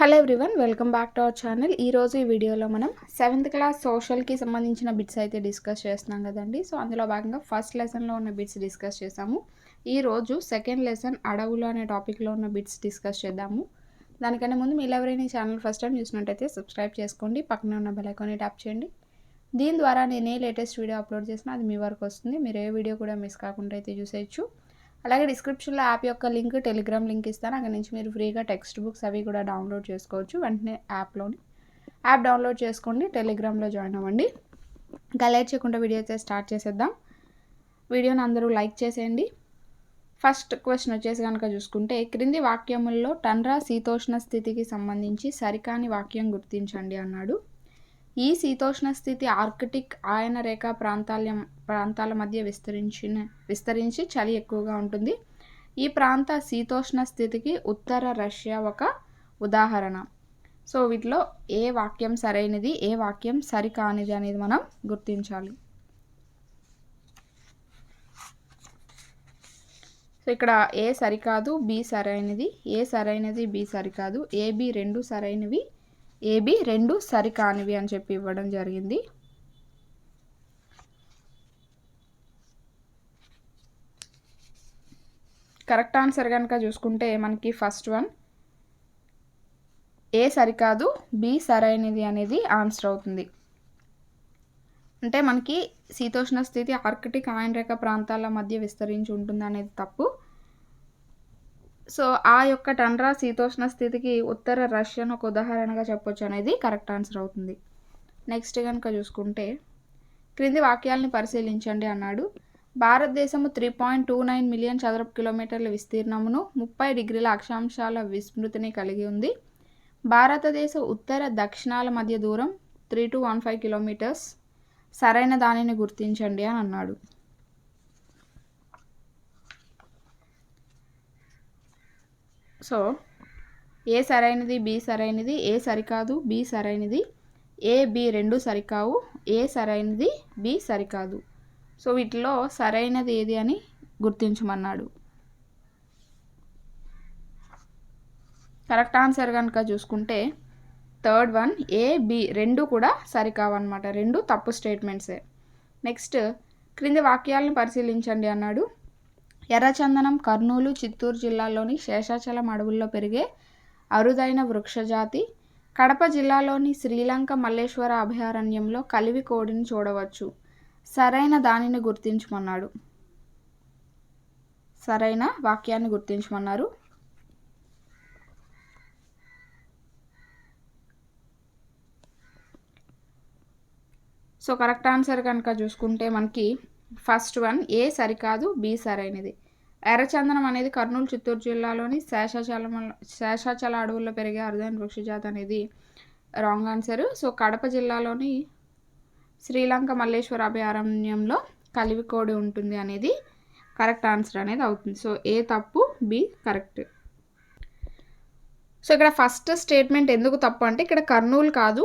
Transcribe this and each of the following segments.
Hello everyone, welcome back to our channel. ఈరోజు ఈ వీడియోలో మనం 7th క్లాస్ సోషల్కి సంబంధించిన బిట్స్ అయితే డిస్కస్ చేస్తున్నాం కదండి. సో అందులో భాగంగా ఫస్ట్ లెసన్లో ఉన్న బిట్స్ డిస్కస్ చేసాము. ఈరోజు సెకండ్ లెసన్ అడవులు అనే టాపిక్లో ఉన్న బిట్స్ డిస్కస్ చేద్దాము. దానికన్నా ముందు మీరు ఎవరైనా ఈ ఛానల్ ఫస్ట్ టైం చూసినట్టయితే సబ్స్క్రైబ్ చేసుకోండి, పక్కనే ఉన్న బెల్ ఐకాన్ని ట్యాప్ చేయండి. దీని ద్వారా నేను ఏ లేటెస్ట్ వీడియో అప్లోడ్ చేసినా అది మీ వరకు వస్తుంది. మీరు ఏ వీడియో కూడా మిస్ కాకుండా అయితే చూసేయచ్చు. అలాగే డిస్క్రిప్షన్లో యాప్ యొక్క లింక్, టెలిగ్రామ్ లింక్ ఇస్తాను. అక్కడి నుంచి మీరు ఫ్రీగా టెక్స్ట్ బుక్స్ అవి కూడా డౌన్లోడ్ చేసుకోవచ్చు. వెంటనే యాప్ డౌన్లోడ్ చేసుకోండి, టెలిగ్రామ్లో జాయిన్ అవ్వండి. ఇంకా లేట్ చేయకుండా వీడియో అయితే స్టార్ట్ చేసేద్దాం. వీడియోని అందరూ లైక్ చేసేయండి. ఫస్ట్ క్వశ్చన్ వచ్చేసి కనుక చూసుకుంటే, క్రింది వాక్యముల్లో టండ్రా శీతోష్ణ స్థితికి సంబంధించి సరికాని వాక్యం గుర్తించండి అన్నాడు. ఈ శీతోష్ణ స్థితి ఆర్కిటిక్ ఆయన రేఖా ప్రాంతాల మధ్య విస్తరించి చలి ఎక్కువగా ఉంటుంది. ఈ ప్రాంత శీతోష్ణ స్థితికి ఉత్తర రష్యా ఒక ఉదాహరణ. సో వీటిలో ఏ వాక్యం సరైనది, ఏ వాక్యం సరికానిది అనేది మనం గుర్తించాలి. సో ఇక్కడ ఏ సరికాదు, బి సరైనది, ఏ సరైనది, బి సరికాదు, ఏబి రెండు సరైనవి, ఏబి రెండు సరికానివి అని చెప్పి ఇవ్వడం జరిగింది. కరెక్ట్ ఆన్సర్ కనుక చూసుకుంటే మనకి ఫస్ట్ వన్ ఏ సరికాదు, బి సరైనది అనేది ఆన్సర్ అవుతుంది. అంటే మనకి శీతోష్ణ స్థితి ఆర్కిటిక్ ఆయనరేఖ ప్రాంతాల మధ్య విస్తరించి ఉంటుంది అనేది తప్పు. సో ఆ యొక్క టండ్రా శీతోష్ణ స్థితికి ఉత్తర రష్యాను ఒక ఉదాహరణగా చెప్పొచ్చు అనేది కరెక్ట్ ఆన్సర్ అవుతుంది. నెక్స్ట్ కనుక చూసుకుంటే, క్రింది వాక్యాలని పరిశీలించండి అన్నాడు. భారతదేశము 3.29 మిలియన్ చదరపు కిలోమీటర్ల విస్తీర్ణమును 30 డిగ్రీల అక్షాంశాల విస్తృతిని కలిగి ఉంది. భారతదేశ ఉత్తర దక్షిణాల మధ్య దూరం 3215 కిలోమీటర్స్. సరైన దానిని గుర్తించండి అని అన్నాడు. సో ఏ సరైనది, బి సరైనది, ఏ సరికాదు, బి సరైనది, ఏ బి రెండు సరికావు, ఏ సరైనది, బి సరికాదు. సో వీటిలో సరైనది ఏది అని గుర్తించమన్నాడు. కరెక్ట్ ఆన్సర్ కనుక చూసుకుంటే థర్డ్ వన్ ఏ బి రెండు కూడా సరికావు అనమాట, రెండు తప్పు స్టేట్మెంట్సే. నెక్స్ట్ క్రింది వాక్యాలను పరిశీలించండి అన్నాడు. ఎర్రచందనం కర్నూలు, చిత్తూరు జిల్లాలోని శేషాచలం అడవుల్లో పెరిగే అరుదైన వృక్షజాతి. కడప జిల్లాలోని శ్రీలంక మల్లేశ్వర అభయారణ్యంలో కలివి కోడిని చూడవచ్చు. సరైన దానిని గుర్తించమన్నాడు. సరైన వాక్యాన్ని గుర్తించమన్నారు. సో కరెక్ట్ ఆన్సర్ కనుక చూసుకుంటే మనకి ఫస్ట్ వన్ ఏ సరికాదు, బి సరైనది. ఎర్రచందనం అనేది కర్నూలు, చిత్తూరు జిల్లాలోని శేషాచల అడవుల్లో పెరిగే అరుదైన వృక్షజాతి అనేది రాంగ్ ఆన్సర్. సో కడప జిల్లాలోని శ్రీలంక మల్లేశ్వర అభయారణ్యంలో కలివికోడి ఉంటుంది అనేది కరెక్ట్ ఆన్సర్ అనేది అవుతుంది. సో ఏ తప్పు, బి కరెక్ట్. సో ఇక్కడ ఫస్ట్ స్టేట్మెంట్ ఎందుకు తప్పు అంటే, ఇక్కడ కర్నూలు కాదు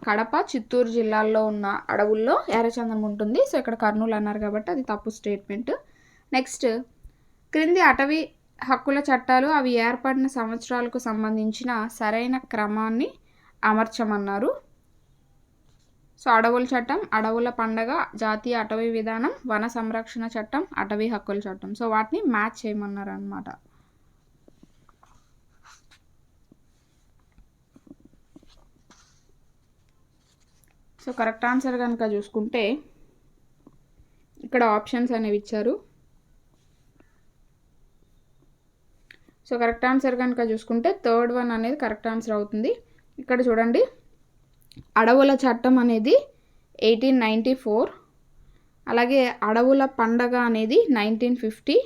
కడప చిత్తూరు జిల్లాల్లో ఉన్న అడవుల్లో ఎర్రచందనం ఉంటుంది. సో ఇక్కడ కర్నూలు అన్నారు కాబట్టి అది తప్పు స్టేట్మెంట్. నెక్స్ట్ క్రింది అటవీ హక్కుల చట్టాలు అవి ఏర్పడిన సంవత్సరాలకు సంబంధించిన సరైన క్రమాన్ని అమర్చమన్నారు. సో అడవుల చట్టం, అడవుల పండగ, జాతీయ అటవీ విధానం, వన సంరక్షణ చట్టం, అటవీ హక్కుల చట్టం. సో వాటిని మ్యాచ్ చేయమన్నారు అన్నమాట. సో కరెక్ట్ ఆన్సర్ కనుక చూసుకుంటే ఇక్కడ ఆప్షన్స్ అనేవి ఇచ్చారు. సో కరెక్ట్ ఆన్సర్ కనుక చూసుకుంటే థర్డ్ వన్ అనేది కరెక్ట్ ఆన్సర్ అవుతుంది. ఇక్కడ చూడండి, అడవుల చట్టం అనేది 1894, అలాగే అడవుల పండగ అనేది 1950,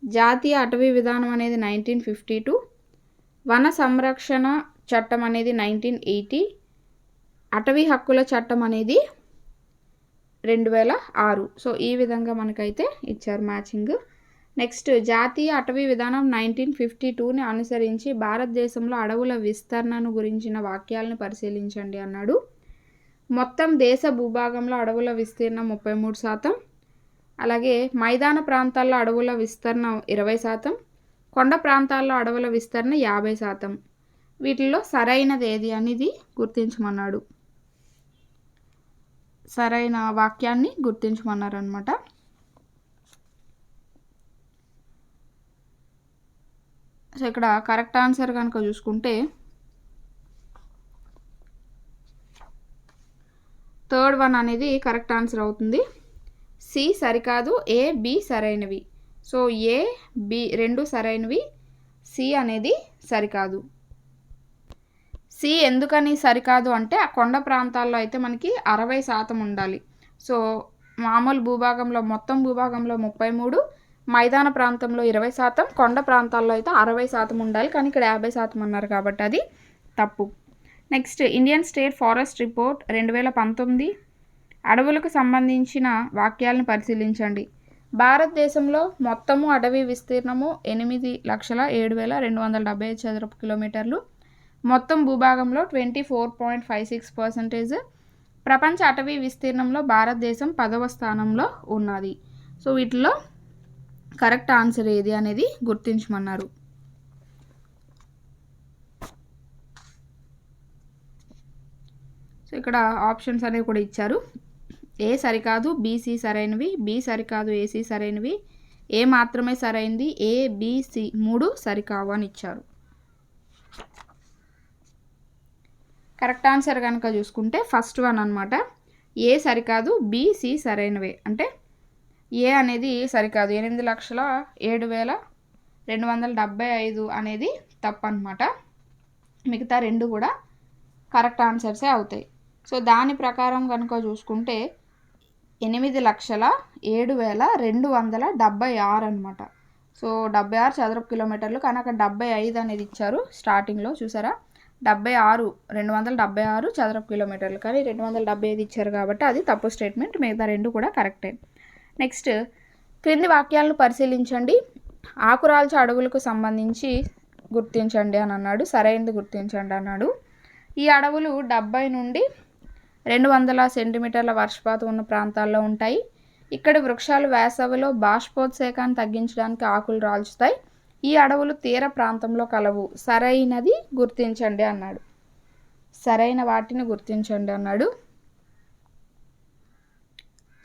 జాతీయ అటవీ విధానం అనేది 1952, వన సంరక్షణ చట్టం అనేది 1980, అటవీ హక్కుల చట్టం అనేది 2006. సో ఈ విధంగా మనకైతే ఇచ్చారు మ్యాచింగ్. నెక్స్ట్ జాతీయ అటవీ విధానం 1952ని అనుసరించి భారతదేశంలో అడవుల విస్తరణను గురించిన వాక్యాలను పరిశీలించండి అన్నాడు. మొత్తం దేశ భూభాగంలో అడవుల విస్తీర్ణం 33%, అలాగే మైదాన ప్రాంతాల్లో అడవుల విస్తరణ 20%, కొండ ప్రాంతాల్లో అడవుల విస్తరణ 50%, వీటిల్లో సరైనది ఏది అనేది గుర్తించమన్నాడు. సరైన వాక్యాన్ని గుర్తించమన్నారు అనమాట. సో ఇక్కడ కరెక్ట్ ఆన్సర్ కనుక చూసుకుంటే థర్డ్ వన్ అనేది కరెక్ట్ ఆన్సర్ అవుతుంది. సి సరికాదు, ఏ బి సరైనవి. సో ఏ బి రెండు సరైనవి, సి అనేది సరికాదు. సి ఎందుకని సరికాదు అంటే ఆ కొండ ప్రాంతాల్లో అయితే మనకి 60% ఉండాలి. సో మామూలు భూభాగంలో మొత్తం భూభాగంలో 33, మైదాన ప్రాంతంలో 20%, కొండ ప్రాంతాల్లో అయితే 60% ఉండాలి. కానీ ఇక్కడ 50% అన్నారు కాబట్టి అది తప్పు. Next Indian state forest report 2019 అడవులకు సంబంధించిన వాక్యాలను పరిశీలించండి. భారతదేశంలో మొత్తము అటవీ విస్తీర్ణము 8,07,275 చదరపు కిలోమీటర్లు. మొత్తం భూభాగంలో 24.56%. ప్రపంచ అటవీ విస్తీర్ణంలో భారతదేశం 10వ స్థానంలో ఉన్నది. సో వీటిలో కరెక్ట్ ఆన్సర్ ఏది అనేది గుర్తించమన్నారు. సో ఇక్కడ ఆప్షన్స్ అనేవి కూడా ఇచ్చారు. ఏ సరికాదు, బీసీ సరైనవి, బి సరికాదు, ఏసీ సరైనవి, ఏ మాత్రమే సరైంది, ఏ బిసి 3 సరికావు అని ఇచ్చారు. కరెక్ట్ ఆన్సర్ కనుక చూసుకుంటే ఫస్ట్ వన్ అనమాట. ఏ సరికాదు, బిసి సరైనవే. అంటే ఏ అనేది సరికాదు, 8,07,275 అనేది తప్పు అనమాట. మిగతా రెండు కూడా కరెక్ట్ ఆన్సర్సే అవుతాయి. సో దాని ప్రకారం కనుక చూసుకుంటే 8,07,276 అనమాట. సో 76 చదరపు కిలోమీటర్లు, కానీ అక్కడ 75 అనేది ఇచ్చారు స్టార్టింగ్లో, చూసారా? 276 చదరపు కిలోమీటర్లు, కానీ 275 ఇచ్చారు కాబట్టి అది తప్పు స్టేట్మెంట్. మిగతా రెండు కూడా కరెక్టే. నెక్స్ట్ క్రింది వాక్యాలను పరిశీలించండి. ఆకురాల్చే అడవులకు సంబంధించి గుర్తించండి అని అన్నాడు. సరైనది గుర్తించండి అన్నాడు. ఈ అడవులు 70 నుండి 200 సెంటీమీటర్ల వర్షపాతం ఉన్న ప్రాంతాల్లో ఉంటాయి. ఇక్కడి వృక్షాలు వేసవిలో బాష్పోత్సేకాన్ని తగ్గించడానికి ఆకులు రాల్చుతాయి. ఈ అడవులు తీర ప్రాంతంలో కలవు. సరైనది గుర్తించండి అన్నాడు. సరైన వాటిని గుర్తించండి అన్నాడు.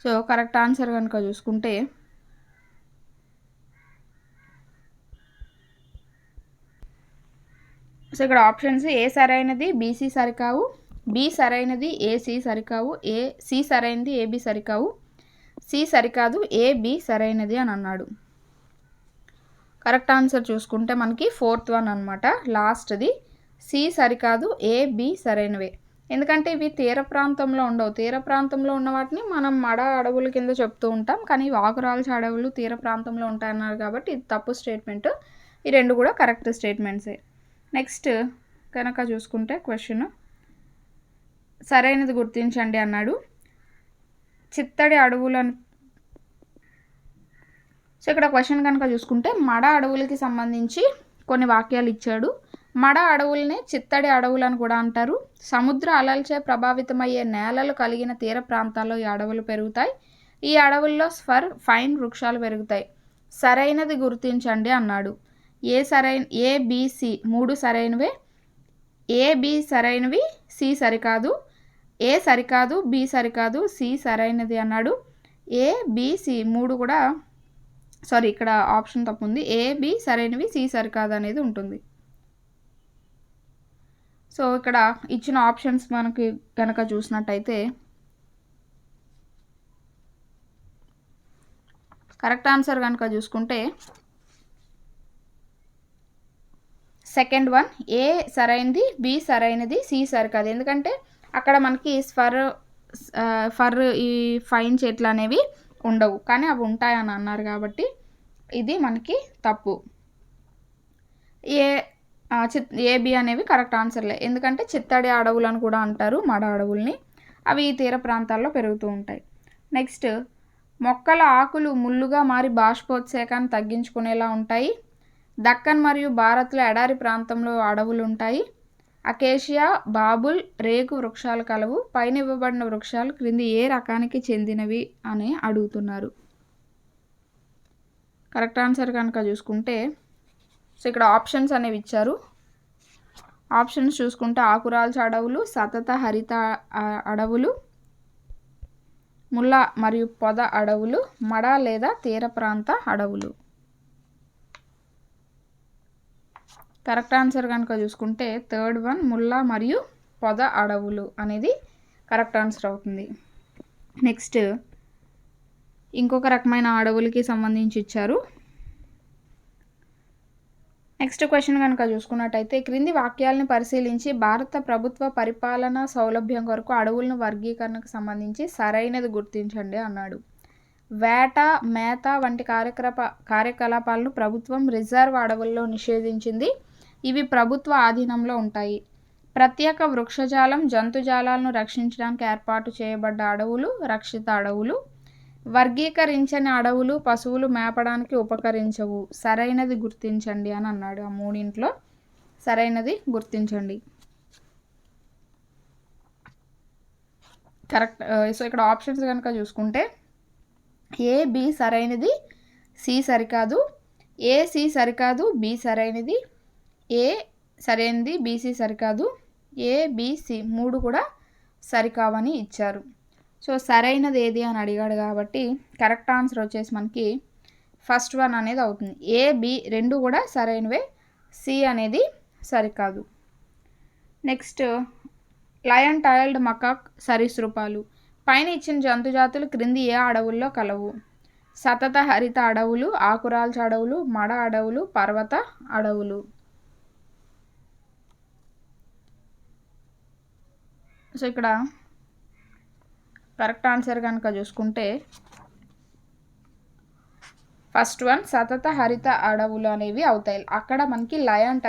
సో కరెక్ట్ ఆన్సర్ కనుక చూసుకుంటే సో ఇక్కడ ఆప్షన్స్ ఏ సరైనది, బీసీ సరికావు, బి సరైనది, ఏసీ సరికావు, సి సరైనది, ఏబి సరికావు, సి సరికాదు, ఏబి సరైనది అని అన్నాడు. కరెక్ట్ ఆన్సర్ చూసుకుంటే మనకి ఫోర్త్ వన్ అనమాట, లాస్ట్ది. సి సరికాదు, ఏబి సరైనవే. ఎందుకంటే ఇవి తీర ప్రాంతంలో ఉండవు. తీర ప్రాంతంలో ఉన్న వాటిని మనం మడ అడవుల కింద చెప్తూ ఉంటాం, కానీ ఆకురాల్చే అడవులు తీర ప్రాంతంలో ఉంటాయన్నారు కాబట్టి ఇది తప్పు స్టేట్మెంట్. ఈ రెండు కూడా కరెక్ట్ స్టేట్మెంట్సే. నెక్స్ట్ కనుక చూసుకుంటే క్వశ్చన్ సరైనది గుర్తించండి అన్నాడు. చిత్తడి అడవులను, సో ఇక్కడ క్వశ్చన్ కనుక చూసుకుంటే మడ అడవులకి సంబంధించి కొన్ని వాక్యాలు ఇచ్చాడు. మడ అడవుల్ని చిత్తడి అడవులను కూడా అంటారు. సముద్ర అలలచే ప్రభావితమయ్యే నేలలు కలిగిన తీర ప్రాంతాల్లో ఈ అడవులు పెరుగుతాయి. ఈ అడవుల్లో ఫైన్ వృక్షాలు పెరుగుతాయి. సరైనది గుర్తించండి అన్నాడు. ఏబిసి 3 సరైనవే, ఏబి సరైనవి, సి సరికాదు, ఏ సరికాదు, బి సరికాదు, సి సరైనది అన్నాడు. ఏబిసి 3 కూడా ఇక్కడ ఆప్షన్ తప్పు ఉంది. ఏబి సరైనవి, సి సరికాదు అనేది ఉంటుంది. సో ఇక్కడ ఇచ్చిన ఆప్షన్స్ మనకి కనుక చూసినట్టయితే కరెక్ట్ ఆన్సర్ కనుక చూసుకుంటే సెకండ్ వన్, ఏ సరైనది, బి సరైనది, సి సరికాదు. ఎందుకంటే అక్కడ మనకి ఫర్ ఈ ఫైన్ చెట్లు అనేవి ఉండవు, కానీ అవి ఉంటాయని అన్నారు కాబట్టి ఇది మనకి తప్పు. ఏబి అనేవి కరెక్ట్ ఆన్సర్లే. ఎందుకంటే చిత్తడి అడవులను కూడా అంటారు మడ అడవుల్ని. అవి తీర ప్రాంతాల్లో పెరుగుతూ ఉంటాయి. నెక్స్ట్ మొక్కల ఆకులు ముళ్ళుగా మారి బాష్పోత్సేకాన్ని తగ్గించుకునేలా ఉంటాయి. దక్కన్ మరియు భారత్లో ఎడారి ప్రాంతంలో అడవులు ఉంటాయి. అకేషియా, బాబుల్, రేగు వృక్షాలు కలవు. పైన ఇవ్వబడిన వృక్షాలు క్రింది ఏ రకానికి చెందినవి అని అడుగుతున్నారు. కరెక్ట్ ఆన్సర్ కనుక చూసుకుంటే సో ఇక్కడ ఆప్షన్స్ అనేవి ఇచ్చారు. ఆప్షన్స్ చూసుకుంటే ఆకురాల్చ అడవులు, సతత హరిత అడవులు, ముళ్ళ మరియు పొద అడవులు, మడ లేదా తీర ప్రాంత అడవులు. కరెక్ట్ ఆన్సర్ కనుక చూసుకుంటే థర్డ్ వన్ ముళ్ళ మరియు పొద అడవులు అనేది కరెక్ట్ ఆన్సర్ అవుతుంది. నెక్స్ట్ ఇంకొక రకమైన అడవులకి సంబంధించి ఇచ్చారు. నెక్స్ట్ క్వశ్చన్ కనుక చూసుకున్నట్టయితే క్రింది వాక్యాలను పరిశీలించి భారత ప్రభుత్వ పరిపాలన సౌలభ్యం కొరకు అడవులను వర్గీకరణకు సంబంధించి సరైనది గుర్తించండి అన్నాడు. వేట, మేత వంటి కార్యకలాపాలను ప్రభుత్వం రిజర్వ్ అడవుల్లో నిషేధించింది. ఇవి ప్రభుత్వ ఆధీనంలో ఉంటాయి. ప్రత్యేక వృక్షజాలం, జంతుజాలాలను రక్షించడానికి ఏర్పాటు చేయబడ్డ అడవులు రక్షిత అడవులు. వర్గీకరించని అడవులు పశువులు మేపడానికి ఉపకరించవు. సరైనది గుర్తించండి అని అన్నాడు. ఆ మూడింట్లో సరైనది గుర్తించండి. కరెక్ట్. సో ఇక్కడ ఆప్షన్స్ కనుక చూసుకుంటే ఏ బి సరైనది, సి సరికాదు, ఏ సి సరికాదు, బి సరైనది, ఏ సరైనది, బీసీ సరికాదు, ఏ బిసి మూడు కూడా సరికావని ఇచ్చారు. సో సరైనది ఏది అని అడిగాడు కాబట్టి కరెక్ట్ ఆన్సర్ వచ్చేసి మనకి ఫస్ట్ వన్ అనేది అవుతుంది. ఏ బి రెండు కూడా సరైనవే, సి అనేది సరికాదు. నెక్స్ట్ లయన్ టైల్డ్ మకాక్ సరీసృపాలు. పైన ఇచ్చిన జంతుజాతులు క్రింది ఏ అడవుల్లో కలవు? సతత హరిత అడవులు, ఆకురాల్చ అడవులు, మడ అడవులు, పర్వత అడవులు. సో ఇక్కడ కరెక్ట్ ఆన్సర్ కనుక చూసుకుంటే ఫస్ట్ వన్ సతత హరిత అడవులు అనేవి అవుతాయి. అక్కడ మనకి లయన్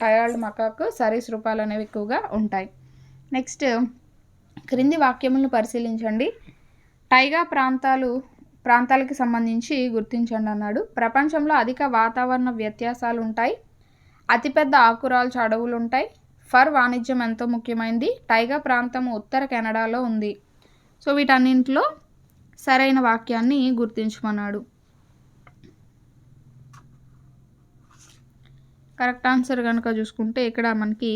టైల్డ్ మకాక్ సరీసృపాలు అనేవి ఎక్కువగా ఉంటాయి. నెక్స్ట్ క్రింది వాక్యములను పరిశీలించండి. టైగా ప్రాంతాలకి సంబంధించి గుర్తించండి అన్నాడు. ప్రపంచంలో అధిక వాతావరణ వ్యత్యాసాలు ఉంటాయి. అతిపెద్ద ఆకురాల్చ అడవులు ఉంటాయి. ఫర్ వాణిజ్యం ఎంతో ముఖ్యమైనది. టైగా ప్రాంతం ఉత్తర కెనడాలో ఉంది. సో వీటన్నింటిలో సరైన వాక్యాన్ని గుర్తించమన్నాడు. కరెక్ట్ ఆన్సర్ కనుక చూసుకుంటే ఇక్కడ మనకి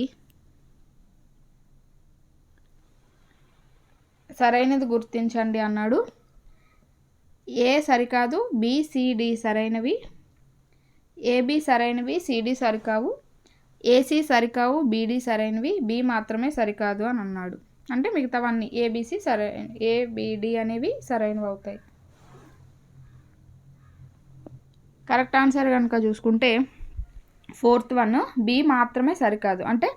సరైనది గుర్తించండి అన్నాడు. ఏ సరికాదు, బిసిడి సరైనవి, ఏబి సరైనవి, సిడి సరికావు, ఏసీ సరికావు, బీడీ సరైనవి, బి మాత్రమే సరికాదు అని అన్నాడు. అంటే మిగతావన్నీ ఏబిసి ఏబిడి అనేవి సరైనవి అవుతాయి. కరెక్ట్ ఆన్సర్ కనుక చూసుకుంటే ఫోర్త్ వన్ బి మాత్రమే సరికాదు. అంటే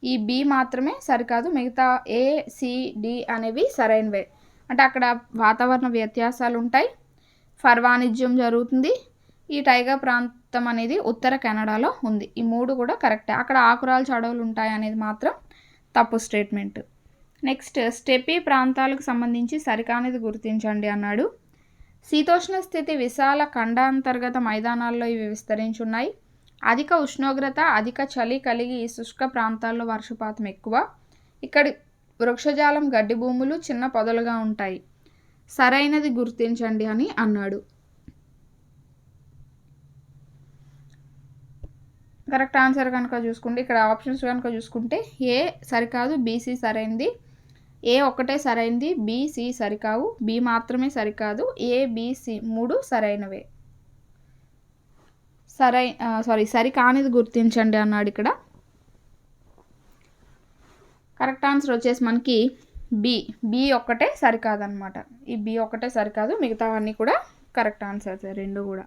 ఈ బి మాత్రమే సరికాదు, మిగతా ఏసిడి అనేవి సరైనవే. అంటే అక్కడ వాతావరణ వ్యత్యాసాలు ఉంటాయి, ఫర్ వాణిజ్యం జరుగుతుంది, ఈ టైగా ప్రాంతం అనేది ఉత్తర కెనడాలో ఉంది. ఈ మూడు కూడా కరెక్టే. అక్కడ ఆకురాల్చ అడవులు ఉంటాయి అనేది మాత్రం తప్పు స్టేట్మెంట్. నెక్స్ట్ స్టెపీ ప్రాంతాలకు సంబంధించి సరికానిది గుర్తించండి అన్నాడు. శీతోష్ణ స్థితి విశాల ఖండాంతర్గత మైదానాల్లో ఇవి విస్తరించున్నాయి. అధిక ఉష్ణోగ్రత, అధిక చలి కలిగి శుష్క ప్రాంతాల్లో వర్షపాతం ఎక్కువ. ఇక్కడి వృక్షజాలం గడ్డి భూములు, చిన్న పొదలుగా ఉంటాయి. సరైనది గుర్తించండి అని అన్నాడు. కరెక్ట్ ఆన్సర్ కనుక చూసుకుంటే ఇక్కడ ఆప్షన్స్ కనుక చూసుకుంటే ఏ సరికాదు, బీసీ సరైనది, ఏ ఒకటే సరైనది, బిసి సరికావు, బి మాత్రమే సరికాదు, ఏబిసి మూడు సరైనవే. సరికానిది గుర్తించండి అన్నాడు ఇక్కడ. కరెక్ట్ ఆన్సర్ వచ్చేసి మనకి బి ఒక్కటే సరికాదనమాట. ఈ బి ఒక్కటే సరికాదు, మిగతావన్నీ కూడా కరెక్ట్ ఆన్సర్స్ రెండు కూడా.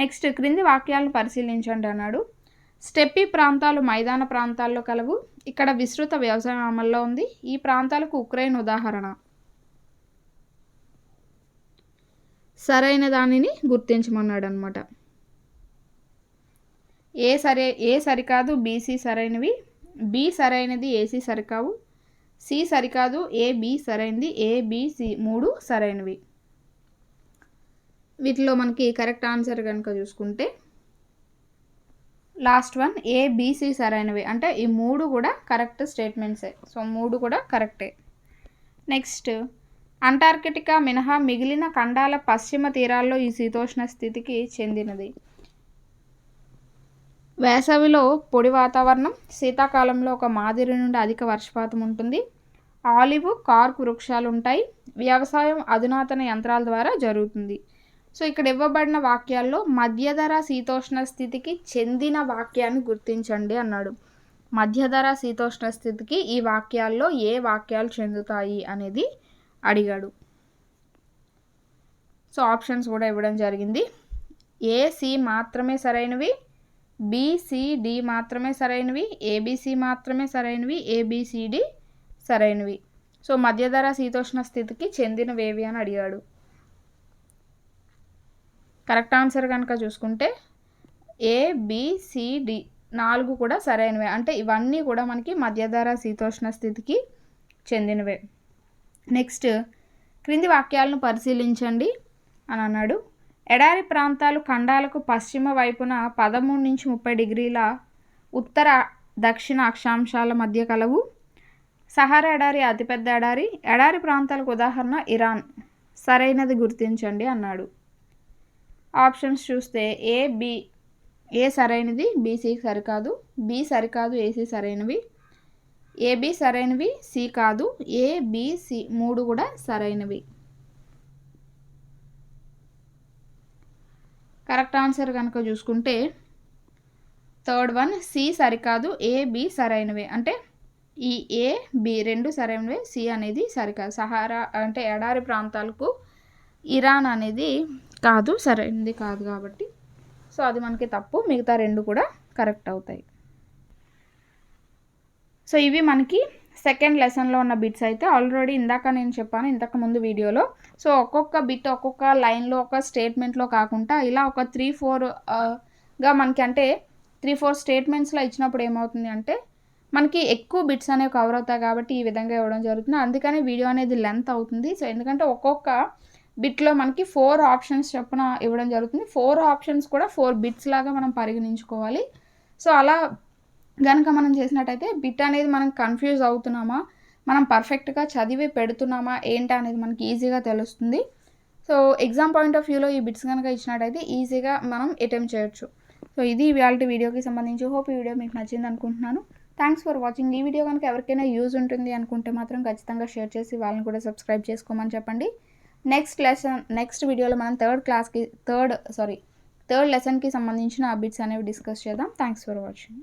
నెక్స్ట్ క్రింది వాక్యాలను పరిశీలించండి అన్నాడు. స్టెప్పీ ప్రాంతాలు మైదాన ప్రాంతాల్లో కలవు. ఇక్కడ విస్తృత వ్యవసాయం అమల్లో ఉంది. ఈ ప్రాంతాలకు ఉక్రెయిన్ ఉదాహరణ. సరైన దానిని గుర్తించమన్నాడు అనమాట. ఏ సరికాదు, బీసీ సరైనవి, బి సరైనది, ఏసీ సరికావు, సి సరికాదు, ఏబి సరైనది, ఏబిసి మూడు సరైనవి. వీటిలో మనకి కరెక్ట్ ఆన్సర్ కనుక చూసుకుంటే లాస్ట్ వన్ ఏబిసి సరైనవి. అంటే ఈ మూడు కూడా కరెక్ట్ స్టేట్మెంట్సే. సో మూడు కూడా కరెక్టే. నెక్స్ట్ అంటార్కిటికా మినహా మిగిలిన ఖండాల పశ్చిమ తీరాల్లో ఈ శీతోష్ణ స్థితికి చెందినది. వేసవిలో పొడి వాతావరణం, శీతాకాలంలో ఒక మాదిరి నుండి అధిక వర్షపాతం ఉంటుంది. ఆలివ్, కార్క్ వృక్షాలు ఉంటాయి. వ్యవసాయం అధునాతన యంత్రాల ద్వారా జరుగుతుంది. సో ఇక్కడ ఇవ్వబడిన వాక్యాల్లో మధ్యధరా శీతోష్ణ స్థితికి చెందిన వాక్యాన్ని గుర్తించండి అన్నాడు. మధ్యధరా శీతోష్ణ స్థితికి ఈ వాక్యాల్లో ఏ వాక్యాలు చెందుతాయి అనేది అడిగాడు. సో ఆప్షన్స్ కూడా ఇవ్వడం జరిగింది. ఏ, సి మాత్రమే సరైనవి, బి, సి, డి మాత్రమే సరైనవి, ఏబిసి మాత్రమే సరైనవి, ఏబిసిడి సరైనవి. సో మధ్యధరా శీతోష్ణ స్థితికి చెందినవేవి అని అడిగాడు. కరెక్ట్ ఆన్సర్ కనుక చూసుకుంటే ఏ, బి, సి, డి 4 కూడా సరైనవే. అంటే ఇవన్నీ కూడా మనకి మధ్యధరా శీతోష్ణ స్థితికి చెందినవే. నెక్స్ట్, క్రింది వాక్యాలను పరిశీలించండి అని అన్నాడు. ఎడారి ప్రాంతాలు ఖండాలకు పశ్చిమ వైపున 13 నుంచి 30 డిగ్రీల ఉత్తర దక్షిణ అక్షాంశాల మధ్య కలవు. సహారా ఎడారి అతిపెద్ద ఎడారి. ఎడారి ప్రాంతాలకు ఉదాహరణ ఇరాన్. సరైనది గుర్తించండి అన్నాడు. ఆప్షన్స్ చూస్తే ఏ, బి, ఏ సరైనది, బీసీ సరికాదు, బి సరికాదు, ఏసీ సరైనవి, ఏబి సరైనవి, సి కాదు, ఏ, బి, సి 3 కూడా సరైనవి. కరెక్ట్ ఆన్సర్ కనుక చూసుకుంటే థర్డ్ వన్ సి సరికాదు, ఏ, బి సరైనవే. అంటే ఈ ఏ, బి 2 సరైనవే, సి అనేది సరికాదు. సహారా అంటే ఎడారి ప్రాంతాలకు ఇరాన్ అనేది కాదు, సరైనది కాదు కాబట్టి సో అది మనకి తప్పు. మిగతా 2 కూడా కరెక్ట్ అవుతాయి. సో ఇవి మనకి సెకండ్ లెసన్లో ఉన్న బిట్స్ అయితే ఆల్రెడీ ఇందాక నేను చెప్పాను ఇంతకు ముందు వీడియోలో. సో ఒక్కొక్క బిట్ ఒక్కొక్క లైన్లో ఒక స్టేట్మెంట్లో కాకుండా ఇలా ఒక 3-4గా మనకి అంటే 3-4 స్టేట్మెంట్స్లో ఇచ్చినప్పుడు ఏమవుతుంది అంటే మనకి ఎక్కువ బిట్స్ అనేవి కవర్ అవుతాయి కాబట్టి ఈ విధంగా ఇవ్వడం జరుగుతుంది. అందుకని వీడియో అనేది లెంత్ అవుతుంది. సో ఎందుకంటే ఒక్కొక్క బిట్లో మనకి 4 ఆప్షన్స్ చొప్పున ఇవ్వడం జరుగుతుంది. 4 ఆప్షన్స్ కూడా 4 బిట్స్ లాగా మనం పరిగణించుకోవాలి. సో అలా కనుక మనం చేసినట్టయితే బిట్ అనేది మనం కన్ఫ్యూజ్ అవుతున్నామా, మనం పర్ఫెక్ట్గా చదివి పెడుతున్నామా ఏంటి అనేది మనకి ఈజీగా తెలుస్తుంది. సో ఎగ్జామ్ పాయింట్ ఆఫ్ వ్యూలో ఈ బిట్స్ కనుక ఇచ్చినట్టయితే ఈజీగా మనం అటెంప్ట్ చేయొచ్చు. సో ఇది ఇవాళ వీడియోకి సంబంధించి. హోప్ ఈ వీడియో మీకు నచ్చింది అనుకుంటున్నాను. Thanks for watching. ఈ వీడియో కనుక ఎవరికైనా యూజ్ ఉంటుంది అనుకుంటే మాత్రం ఖచ్చితంగా షేర్ చేసి వాళ్ళని కూడా సబ్స్క్రైబ్ చేసుకోమని చెప్పండి. నెక్స్ట్ వీడియోలో మనం థర్డ్ లెసన్కి సంబంధించిన బిట్స్ అనేవి డిస్కస్ చేద్దాం. Thanks for watching.